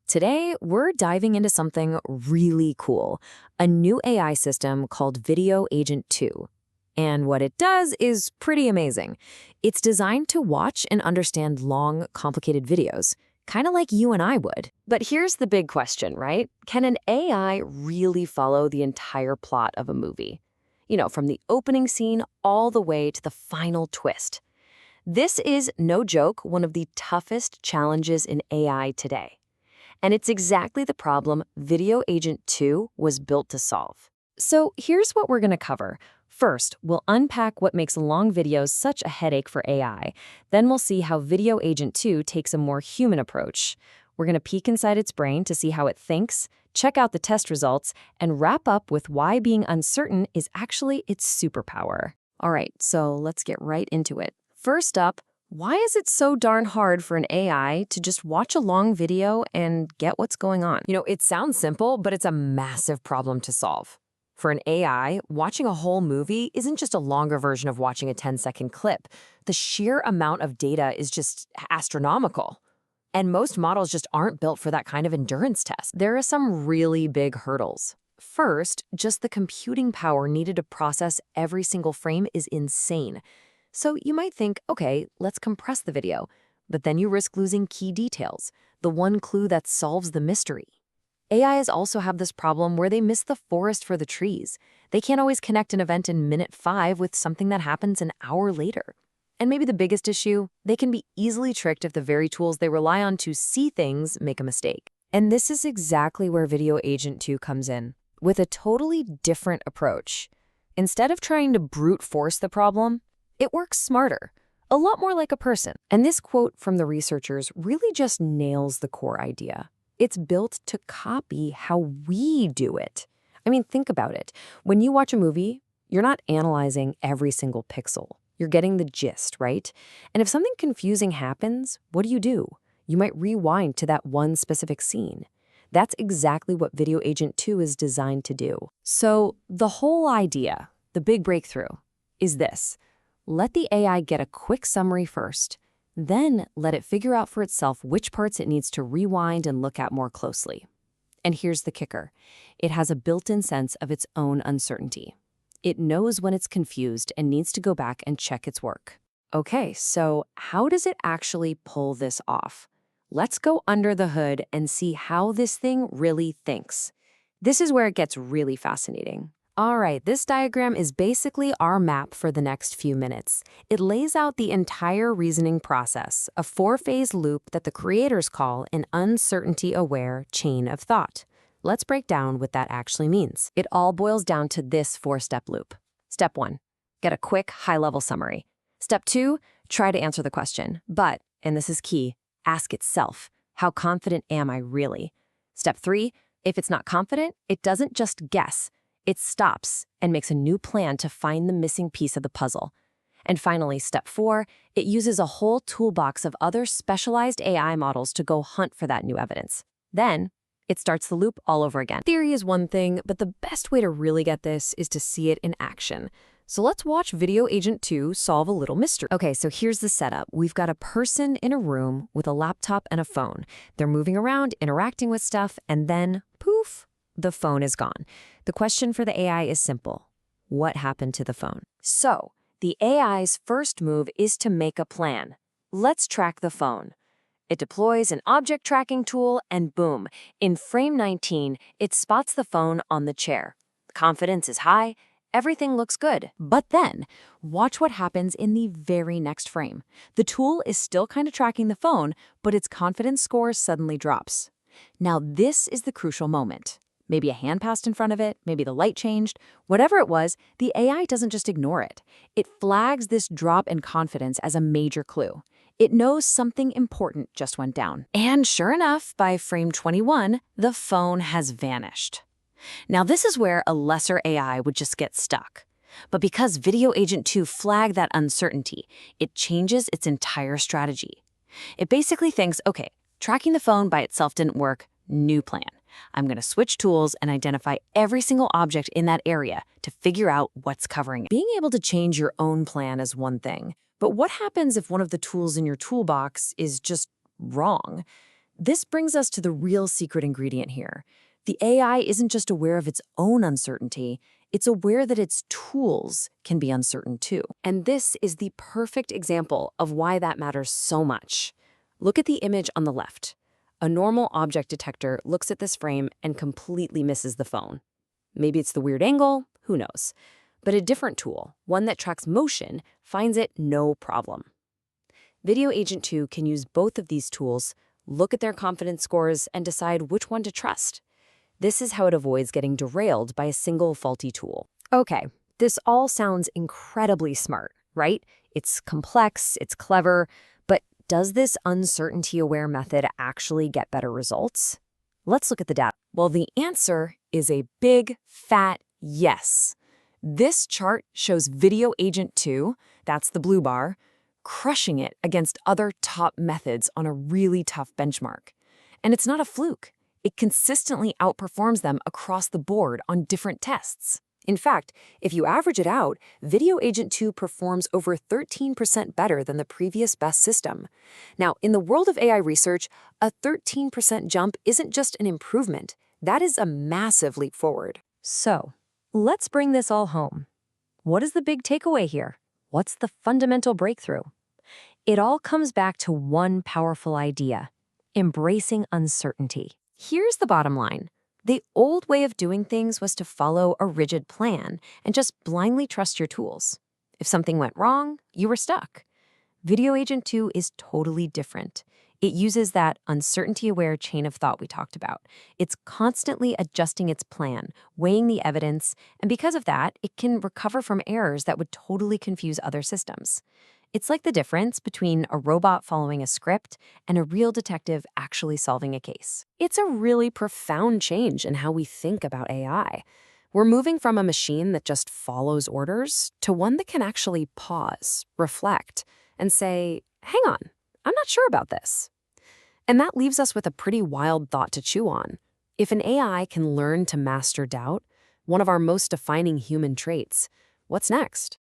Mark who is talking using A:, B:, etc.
A: Today, we're diving into something really cool, a new AI system called Video Agent 2. And what it does is pretty amazing. It's designed to watch and understand long, complicated videos, kind of like you and I would. But here's the big question, right? Can an AI really follow the entire plot of a movie? From the opening scene all the way to the final twist. This is, no joke, one of the toughest challenges in AI today. And it's exactly the problem Video Agent 2 was built to solve. So here's what we're going to cover. First, we'll unpack what makes long videos such a headache for AI. Then we'll see how Video Agent 2 takes a more human approach. We're going to peek inside its brain to see how it thinks, check out the test results, and wrap up with why being uncertain is actually its superpower. All right, so let's get right into it. First up, why is it so darn hard for an AI to just watch a long video and get what's going on? It sounds simple, but it's a massive problem to solve. For an AI, watching a whole movie isn't just a longer version of watching a 10-second clip. The sheer amount of data is just astronomical. And most models just aren't built for that kind of endurance test. There are some really big hurdles. First, just the computing power needed to process every single frame is insane. So you might think, okay, let's compress the video, but then you risk losing key details, the one clue that solves the mystery. AIs also have this problem where they miss the forest for the trees. They can't always connect an event in minute 5 with something that happens an hour later. And maybe the biggest issue, they can be easily tricked if the very tools they rely on to see things make a mistake. And this is exactly where Video Agent 2 comes in, with a totally different approach. Instead of trying to brute force the problem, it works smarter, a lot more like a person. And this quote from the researchers really just nails the core idea. It's built to copy how we do it. I mean, think about it. When you watch a movie, you're not analyzing every single pixel. You're getting the gist, right? And if something confusing happens, what do? You might rewind to that one specific scene. That's exactly what Video Agent 2 is designed to do. So the whole idea, the big breakthrough, is this. Let the AI get a quick summary first, then let it figure out for itself which parts it needs to rewind and look at more closely. And here's the kicker. It has a built-in sense of its own uncertainty. It knows when it's confused and needs to go back and check its work. Okay, so how does it actually pull this off? Let's go under the hood and see how this thing really thinks. This is where it gets really fascinating. All right, this diagram is basically our map for the next few minutes. It lays out the entire reasoning process, a 4-phase loop that the creators call an uncertainty-aware chain of thought. Let's break down what that actually means. It all boils down to this 4-step loop. Step 1, get a quick, high-level summary. Step 2, try to answer the question. But, and this is key, ask itself, how confident am I really? Step 3, if it's not confident, it doesn't just guess. It stops and makes a new plan to find the missing piece of the puzzle. And finally, step 4, it uses a whole toolbox of other specialized AI models to go hunt for that new evidence. Then, it starts the loop all over again. Theory is one thing, but the best way to really get this is to see it in action. So let's watch Video Agent 2 solve a little mystery. Okay, so here's the setup. We've got a person in a room with a laptop and a phone. They're moving around, interacting with stuff, and then, poof, the phone is gone. The question for the AI is simple. What happened to the phone? So, the AI's first move is to make a plan. Let's track the phone. It deploys an object tracking tool and boom, in frame 19, it spots the phone on the chair. Confidence is high, everything looks good. But then, watch what happens in the very next frame. The tool is still kind of tracking the phone, but its confidence score suddenly drops. Now this is the crucial moment. Maybe a hand passed in front of it, maybe the light changed. Whatever it was, the AI doesn't just ignore it. It flags this drop in confidence as a major clue. It knows something important just went down. And sure enough, by frame 21, the phone has vanished. Now this is where a lesser AI would just get stuck. But because Video Agent 2 flagged that uncertainty, it changes its entire strategy. It basically thinks, okay, tracking the phone by itself didn't work, new plan. I'm going to switch tools and identify every single object in that area to figure out what's covering it. Being able to change your own plan is one thing, but what happens if one of the tools in your toolbox is just wrong? This brings us to the real secret ingredient here. The AI isn't just aware of its own uncertainty, it's aware that its tools can be uncertain too. And this is the perfect example of why that matters so much. Look at the image on the left. A normal object detector looks at this frame and completely misses the phone. Maybe it's the weird angle, who knows? But a different tool, one that tracks motion, finds it no problem. Video Agent 2 can use both of these tools, look at their confidence scores, and decide which one to trust. This is how it avoids getting derailed by a single faulty tool. Okay, this all sounds incredibly smart, right? It's complex, it's clever, but does this uncertainty-aware method actually get better results? Let's look at the data. Well, the answer is a big, fat yes. This chart shows Video Agent 2, that's the blue bar, crushing it against other top methods on a really tough benchmark. And it's not a fluke. It consistently outperforms them across the board on different tests. In fact, if you average it out, Video Agent 2 performs over 13% better than the previous best system. Now, in the world of AI research, a 13% jump isn't just an improvement. That is a massive leap forward. So, let's bring this all home. What is the big takeaway here? What's the fundamental breakthrough? It all comes back to one powerful idea: embracing uncertainty. Here's the bottom line. The old way of doing things was to follow a rigid plan and just blindly trust your tools. If something went wrong, you were stuck. Video Agent 2 is totally different. It uses that uncertainty-aware chain of thought we talked about. It's constantly adjusting its plan, weighing the evidence, and because of that, it can recover from errors that would totally confuse other systems. It's like the difference between a robot following a script and a real detective actually solving a case. It's a really profound change in how we think about AI. We're moving from a machine that just follows orders to one that can actually pause, reflect, and say, hang on, I'm not sure about this. And that leaves us with a pretty wild thought to chew on. If an AI can learn to master doubt, one of our most defining human traits, what's next?